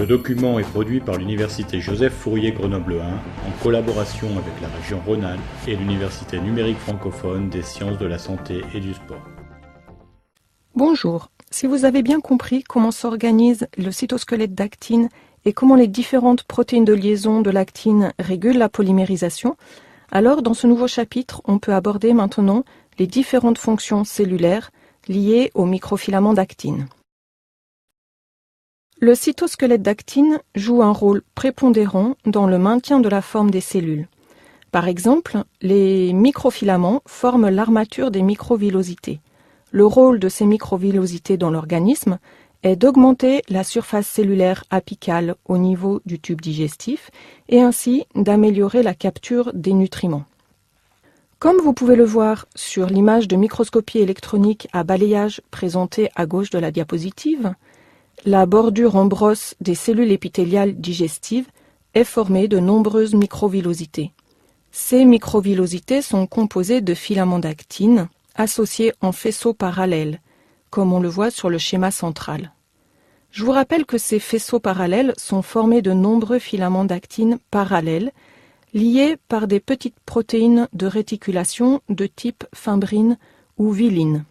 Ce document est produit par l'Université Joseph Fourier Grenoble 1 en collaboration avec la région Rhône-Alpes et l'Université numérique francophone des sciences de la santé et du sport. Bonjour, si vous avez bien compris comment s'organise le cytosquelette d'actine et comment les différentes protéines de liaison de l'actine régulent la polymérisation, alors dans ce nouveau chapitre, on peut aborder maintenant les différentes fonctions cellulaires liées aux microfilaments d'actine. Le cytosquelette d'actine joue un rôle prépondérant dans le maintien de la forme des cellules. Par exemple, les microfilaments forment l'armature des microvillosités. Le rôle de ces microvillosités dans l'organisme est d'augmenter la surface cellulaire apicale au niveau du tube digestif et ainsi d'améliorer la capture des nutriments. Comme vous pouvez le voir sur l'image de microscopie électronique à balayage présentée à gauche de la diapositive, la bordure en brosse des cellules épithéliales digestives est formée de nombreuses microvillosités. Ces microvillosités sont composées de filaments d'actine associés en faisceaux parallèles, comme on le voit sur le schéma central. Je vous rappelle que ces faisceaux parallèles sont formés de nombreux filaments d'actine parallèles, liés par des petites protéines de réticulation de type fimbrine ou viline.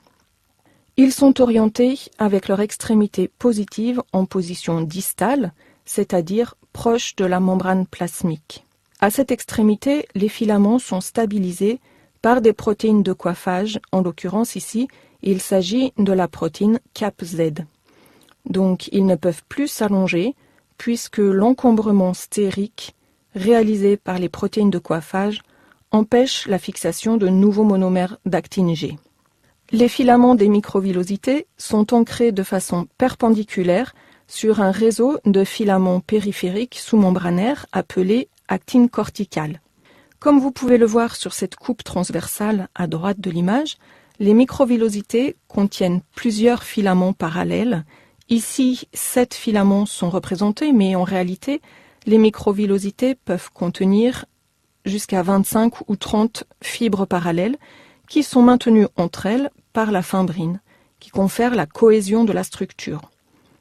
Ils sont orientés avec leur extrémité positive en position distale, c'est-à-dire proche de la membrane plasmique. À cette extrémité, les filaments sont stabilisés par des protéines de coiffage, en l'occurrence ici, il s'agit de la protéine CAPZ. Donc ils ne peuvent plus s'allonger puisque l'encombrement stérique réalisé par les protéines de coiffage empêche la fixation de nouveaux monomères d'actine G. Les filaments des microvillosités sont ancrés de façon perpendiculaire sur un réseau de filaments périphériques sous-membranaires appelés actine corticale. Comme vous pouvez le voir sur cette coupe transversale à droite de l'image, les microvillosités contiennent plusieurs filaments parallèles. Ici, 7 filaments sont représentés, mais en réalité, les microvillosités peuvent contenir jusqu'à 25 ou 30 fibres parallèles qui sont maintenues entre elles par la fimbrine, qui confère la cohésion de la structure.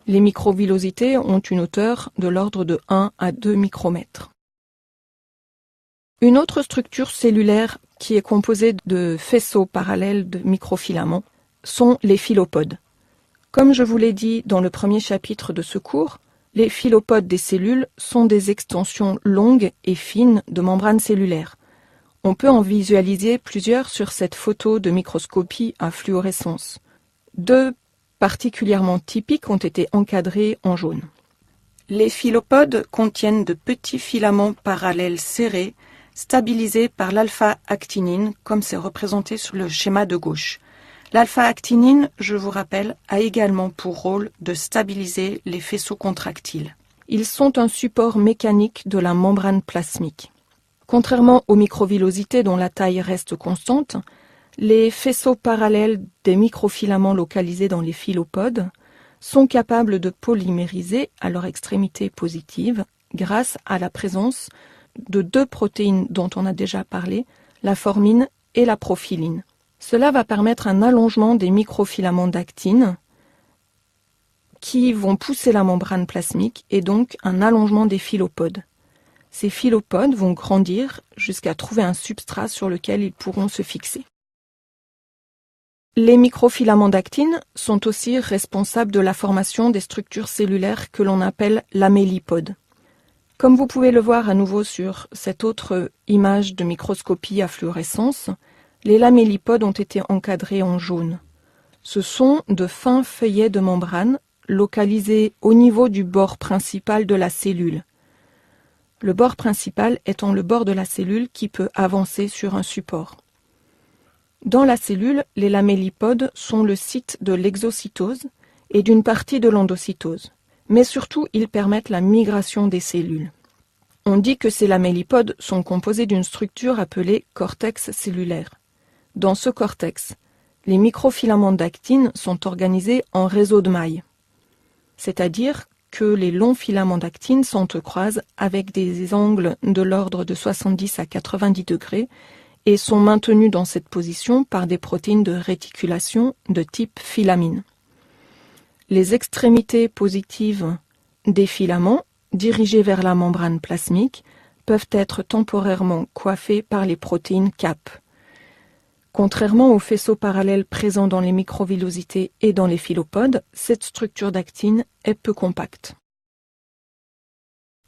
Les microvillosités ont une hauteur de l'ordre de 1 à 2 micromètres. Une autre structure cellulaire qui est composée de faisceaux parallèles de microfilaments sont les philopodes. Comme je vous l'ai dit dans le premier chapitre de ce cours, les philopodes des cellules sont des extensions longues et fines de membranes cellulaires. On peut en visualiser plusieurs sur cette photo de microscopie à fluorescence. 2 particulièrement typiques ont été encadrés en jaune. Les philopodes contiennent de petits filaments parallèles serrés, stabilisés par l'alpha-actinine, comme c'est représenté sur le schéma de gauche. L'alpha-actinine, je vous rappelle, a également pour rôle de stabiliser les faisceaux contractiles. Ils sont un support mécanique de la membrane plasmique. Contrairement aux microvillosités dont la taille reste constante, les faisceaux parallèles des microfilaments localisés dans les philopodes sont capables de polymériser à leur extrémité positive grâce à la présence de 2 protéines dont on a déjà parlé, la formine et la profiline. Cela va permettre un allongement des microfilaments d'actine qui vont pousser la membrane plasmique et donc un allongement des philopodes. Ces philopodes vont grandir jusqu'à trouver un substrat sur lequel ils pourront se fixer. Les microfilaments d'actine sont aussi responsables de la formation des structures cellulaires que l'on appelle lamellipodes. Comme vous pouvez le voir à nouveau sur cette autre image de microscopie à fluorescence, les lamellipodes ont été encadrés en jaune. Ce sont de fins feuillets de membrane localisés au niveau du bord principal de la cellule. Le bord principal étant le bord de la cellule qui peut avancer sur un support. Dans la cellule, les lamellipodes sont le site de l'exocytose et d'une partie de l'endocytose. Mais surtout, ils permettent la migration des cellules. On dit que ces lamellipodes sont composés d'une structure appelée cortex cellulaire. Dans ce cortex, les microfilaments d'actine sont organisés en réseaux de mailles, c'est-à-dire que les longs filaments d'actine s'entrecroisent avec des angles de l'ordre de 70 à 90 degrés et sont maintenus dans cette position par des protéines de réticulation de type filamine. Les extrémités positives Des filaments, dirigés vers la membrane plasmique, peuvent être temporairement coiffés par les protéines CAP. Contrairement aux faisceaux parallèles présents dans les microvillosités et dans les filopodes, cette structure d'actine est peu compacte.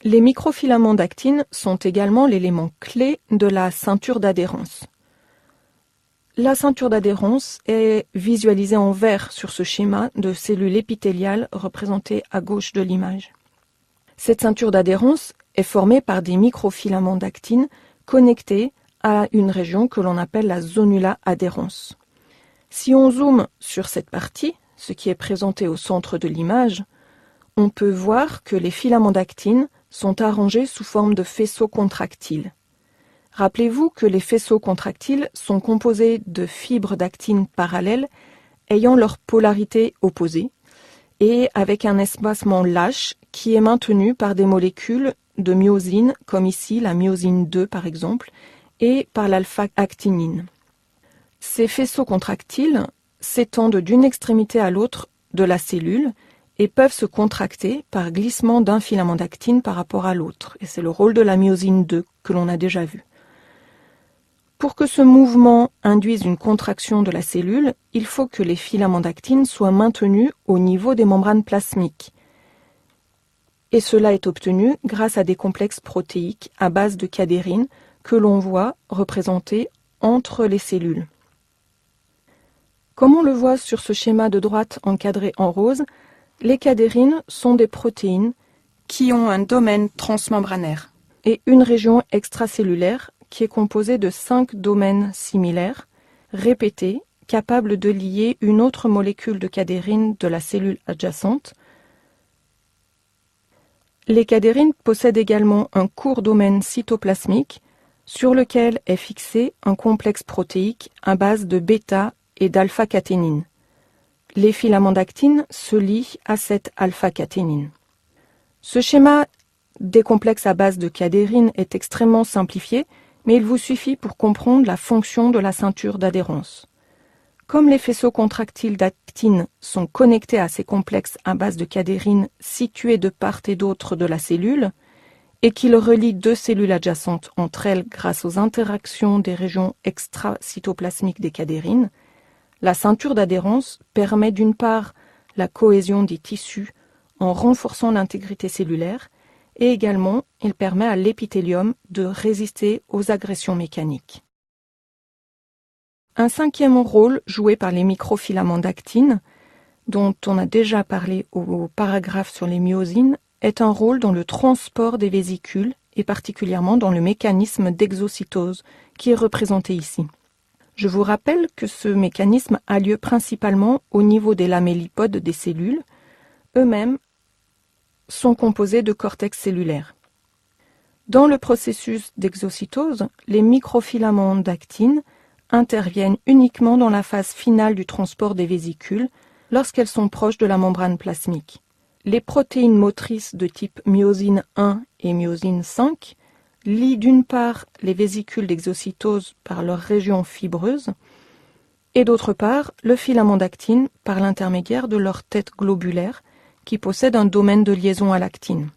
Les microfilaments d'actine sont également l'élément clé de la ceinture d'adhérence. La ceinture d'adhérence est visualisée en vert sur ce schéma de cellules épithéliales représentées à gauche de l'image. Cette ceinture d'adhérence est formée par des microfilaments d'actine connectés à une région que l'on appelle la zonula adhérence. Si on zoome sur cette partie, ce qui est présenté au centre de l'image, on peut voir que les filaments d'actine sont arrangés sous forme de faisceaux contractiles. Rappelez-vous que les faisceaux contractiles sont composés de fibres d'actine parallèles ayant leur polarité opposée et avec un espacement lâche qui est maintenu par des molécules de myosine, comme ici la myosine 2 par exemple, et par l'alpha-actinine. Ces faisceaux contractiles s'étendent d'une extrémité à l'autre de la cellule et peuvent se contracter par glissement d'un filament d'actine par rapport à l'autre. Et c'est le rôle de la myosine 2 que l'on a déjà vu. Pour que ce mouvement induise une contraction de la cellule, il faut que les filaments d'actine soient maintenus au niveau des membranes plasmiques. Et cela est obtenu grâce à des complexes protéiques à base de cadérine que l'on voit représentés entre les cellules. Comme on le voit sur ce schéma de droite encadré en rose, les cadérines sont des protéines qui ont un domaine transmembranaire et une région extracellulaire qui est composée de 5 domaines similaires, répétés, capables de lier une autre molécule de cadérine de la cellule adjacente. Les cadérines possèdent également un court domaine cytoplasmique sur lequel est fixé un complexe protéique à base de bêta et d'alpha-caténine. Les filaments d'actine se lient à cette alpha-caténine. Ce schéma des complexes à base de cadérine est extrêmement simplifié, mais il vous suffit pour comprendre la fonction de la ceinture d'adhérence. Comme les faisceaux contractiles d'actine sont connectés à ces complexes à base de cadérine situés de part et d'autre de la cellule, et qu'ils relient deux cellules adjacentes entre elles grâce aux interactions des régions extracytoplasmiques des cadérines, la ceinture d'adhérence permet d'une part la cohésion des tissus en renforçant l'intégrité cellulaire, et également il permet à l'épithélium de résister aux agressions mécaniques. Un cinquième rôle joué par les microfilaments d'actine, dont on a déjà parlé au paragraphe sur les myosines, est un rôle dans le transport des vésicules et particulièrement dans le mécanisme d'exocytose qui est représenté ici. Je vous rappelle que ce mécanisme a lieu principalement au niveau des lamellipodes des cellules, eux-mêmes sont composés de cortex cellulaire. Dans le processus d'exocytose, les microfilaments d'actine interviennent uniquement dans la phase finale du transport des vésicules lorsqu'elles sont proches de la membrane plasmique. Les protéines motrices de type myosine 1 et myosine 5 lient d'une part les vésicules d'exocytose par leur région fibreuse et d'autre part le filament d'actine par l'intermédiaire de leur tête globulaire qui possède un domaine de liaison à l'actine.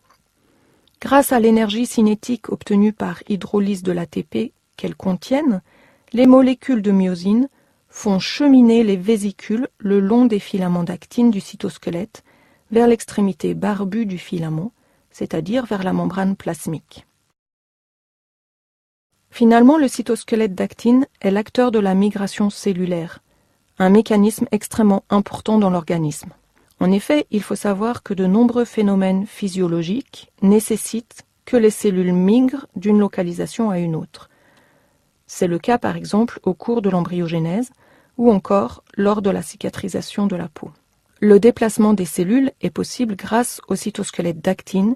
Grâce à l'énergie cinétique obtenue par hydrolyse de l'ATP qu'elles contiennent, les molécules de myosine font cheminer les vésicules le long des filaments d'actine du cytosquelette vers l'extrémité barbue du filament, c'est-à-dire vers la membrane plasmique. Finalement, le cytosquelette d'actine est l'acteur de la migration cellulaire, un mécanisme extrêmement important dans l'organisme. En effet, il faut savoir que de nombreux phénomènes physiologiques nécessitent que les cellules migrent d'une localisation à une autre. C'est le cas par exemple au cours de l'embryogénèse ou encore lors de la cicatrisation de la peau. Le déplacement des cellules est possible grâce au cytosquelette d'actine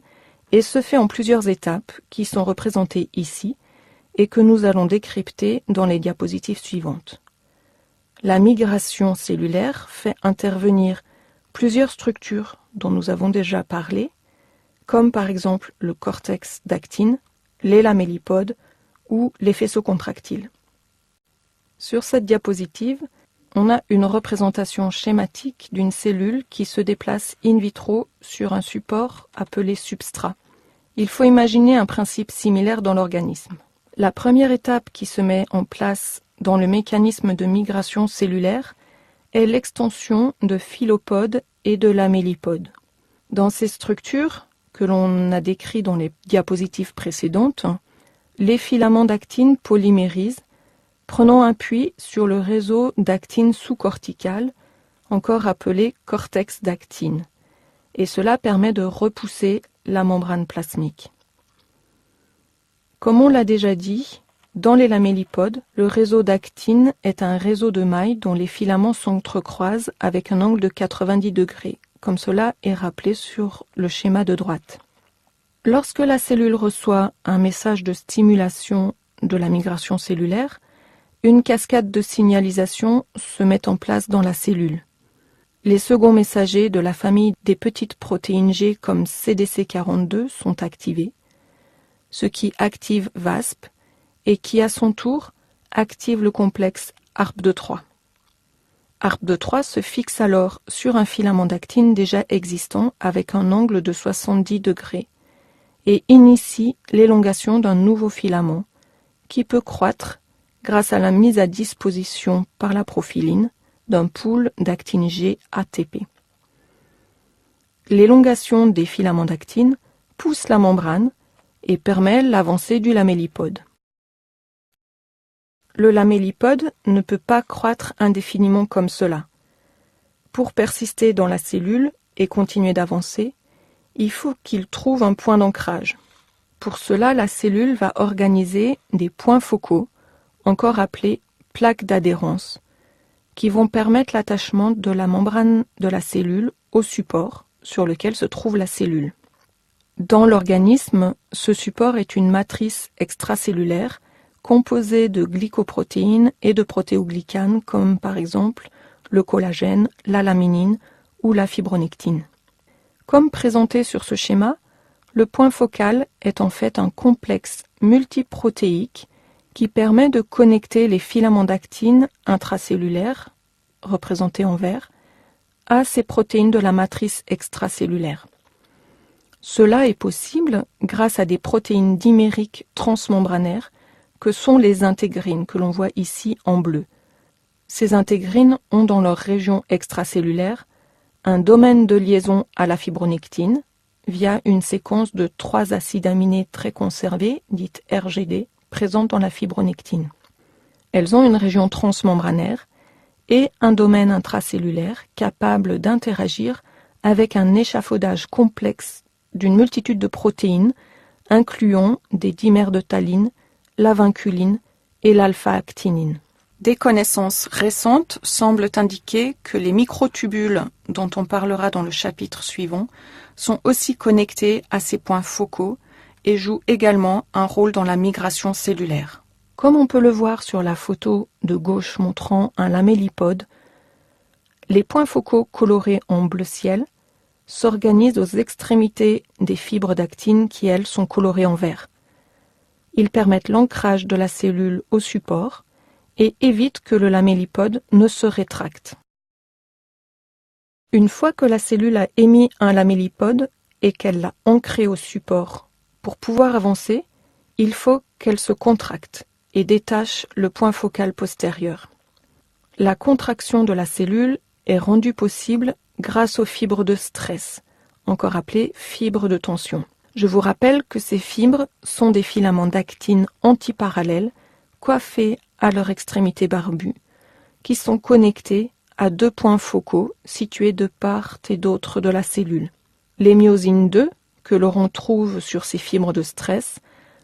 et se fait en plusieurs étapes qui sont représentées ici et que nous allons décrypter dans les diapositives suivantes. La migration cellulaire fait intervenir plusieurs structures dont nous avons déjà parlé, comme par exemple le cortex d'actine, les lamellipodes ou les faisceaux contractiles. Sur cette diapositive, on a une représentation schématique d'une cellule qui se déplace in vitro sur un support appelé substrat. Il faut imaginer un principe similaire dans l'organisme. La première étape qui se met en place dans le mécanisme de migration cellulaire est l'extension de phylopodes et de lamellipodes. Dans ces structures, que l'on a décrites dans les diapositives précédentes, les filaments d'actine polymérisent, prenant appui sur le réseau d'actine sous-corticale, encore appelé cortex d'actine, et cela permet de repousser la membrane plasmique. Comme on l'a déjà dit, dans les lamellipodes, le réseau d'actine est un réseau de mailles dont les filaments s'entrecroisent avec un angle de 90 degrés, comme cela est rappelé sur le schéma de droite. Lorsque la cellule reçoit un message de stimulation de la migration cellulaire, une cascade de signalisation se met en place dans la cellule. Les seconds messagers de la famille des petites protéines G comme CDC42 sont activés, ce qui active VASP et qui à son tour active le complexe ARP2-3. ARP2-3 se fixe alors sur un filament d'actine déjà existant avec un angle de 70 degrés et initie l'élongation d'un nouveau filament qui peut croître grâce à la mise à disposition par la prophyline d'un pool d'actine G ATP. L'élongation des filaments d'actine pousse la membrane et permet l'avancée du lamellipode. Le lamellipode ne peut pas croître indéfiniment comme cela. Pour persister dans la cellule et continuer d'avancer, il faut qu'il trouve un point d'ancrage. Pour cela, la cellule va organiser des points focaux, encore appelés plaques d'adhérence, qui vont permettre l'attachement de la membrane de la cellule au support sur lequel se trouve la cellule. Dans l'organisme, ce support est une matrice extracellulaire composée de glycoprotéines et de protéoglycanes comme par exemple le collagène, la laminine ou la fibronectine. Comme présenté sur ce schéma, le point focal est en fait un complexe multiprotéique qui permet de connecter les filaments d'actine intracellulaires, représentés en vert, à ces protéines de la matrice extracellulaire. Cela est possible grâce à des protéines dimériques transmembranaires que sont les intégrines que l'on voit ici en bleu. Ces intégrines ont dans leur région extracellulaire un domaine de liaison à la fibronectine via une séquence de 3 acides aminés très conservés, dite RGD, présente dans la fibronectine. Elles ont une région transmembranaire et un domaine intracellulaire capable d'interagir avec un échafaudage complexe d'une multitude de protéines incluant des dimères de taline, la vinculine et l'alpha-actinine. Des connaissances récentes semblent indiquer que les microtubules, dont on parlera dans le chapitre suivant, sont aussi connectés à ces points focaux et jouent également un rôle dans la migration cellulaire. Comme on peut le voir sur la photo de gauche montrant un lamellipode, les points focaux colorés en bleu ciel s'organisent aux extrémités des fibres d'actine qui, elles, sont colorées en vert. Ils permettent l'ancrage de la cellule au support et évitent que le lamellipode ne se rétracte. Une fois que la cellule a émis un lamellipode et qu'elle l'a ancré au support, pour pouvoir avancer, il faut qu'elle se contracte et détache le point focal postérieur. La contraction de la cellule est rendue possible grâce aux fibres de stress, encore appelées fibres de tension. Je vous rappelle que ces fibres sont des filaments d'actine antiparallèles coiffés à leur extrémité barbue, qui sont connectés à 2 points focaux situés de part et d'autre de la cellule. Les myosines 2, que l'on trouve sur ces fibres de stress,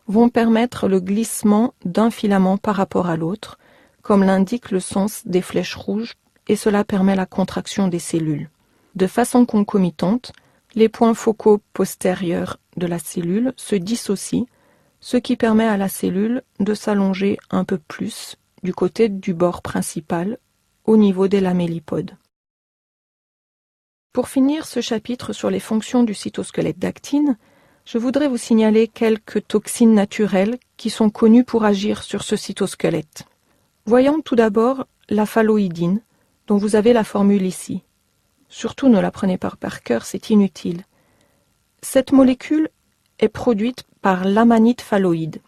vont permettre le glissement d'un filament par rapport à l'autre, comme l'indique le sens des flèches rouges, et cela permet la contraction des cellules. De façon concomitante, les points focaux postérieurs de la cellule se dissocient, ce qui permet à la cellule de s'allonger un peu plus du côté du bord principal, au niveau des lamellipodes. Pour finir ce chapitre sur les fonctions du cytosquelette d'actine, je voudrais vous signaler quelques toxines naturelles qui sont connues pour agir sur ce cytosquelette. Voyons tout d'abord la phalloïdine, dont vous avez la formule ici. Surtout ne la prenez pas par cœur, c'est inutile. Cette molécule est produite par l'amanite phalloïde.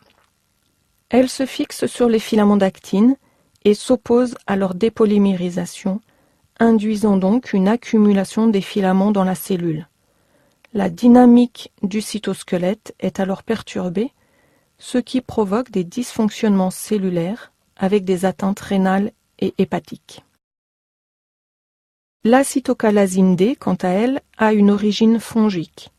Elle se fixe sur les filaments d'actine et s'oppose à leur dépolymérisation, induisant donc une accumulation des filaments dans la cellule. La dynamique du cytosquelette est alors perturbée, ce qui provoque des dysfonctionnements cellulaires avec des atteintes rénales et hépatiques. L'acétocalazine D, quant à elle, a une origine fongique.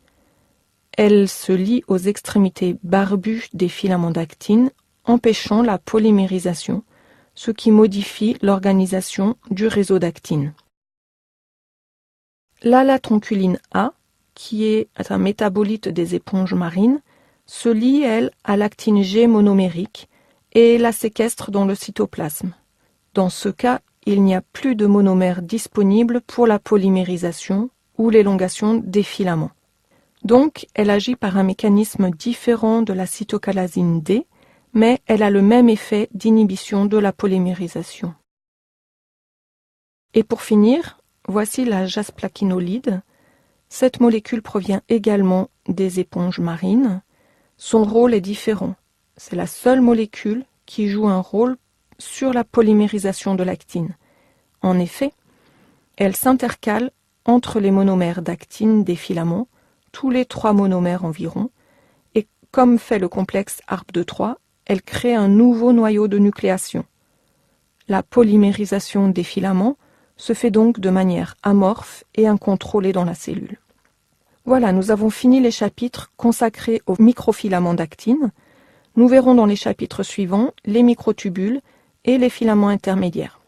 Elle se lie aux extrémités barbues des filaments d'actine, empêchant la polymérisation, ce qui modifie l'organisation du réseau d'actine. L'allatronculine A, qui est un métabolite des éponges marines, se lie, elle, à l'actine G monomérique et la séquestre dans le cytoplasme. Dans ce cas, il n'y a plus de monomère disponible pour la polymérisation ou l'élongation des filaments. Donc, elle agit par un mécanisme différent de la cytocalasine D, mais elle a le même effet d'inhibition de la polymérisation. Et pour finir, voici la jasplaquinolide. Cette molécule provient également des éponges marines. Son rôle est différent. C'est la seule molécule qui joue un rôle sur la polymérisation de l'actine. En effet, elle s'intercale entre les monomères d'actine des filaments, tous les 3 monomères environ, et comme fait le complexe ARP2-3, elle crée un nouveau noyau de nucléation. La polymérisation des filaments se fait donc de manière amorphe et incontrôlée dans la cellule. Voilà, nous avons fini les chapitres consacrés aux microfilaments d'actine. Nous verrons dans les chapitres suivants les microtubules et les filaments intermédiaires.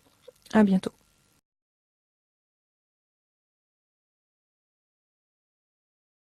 À bientôt.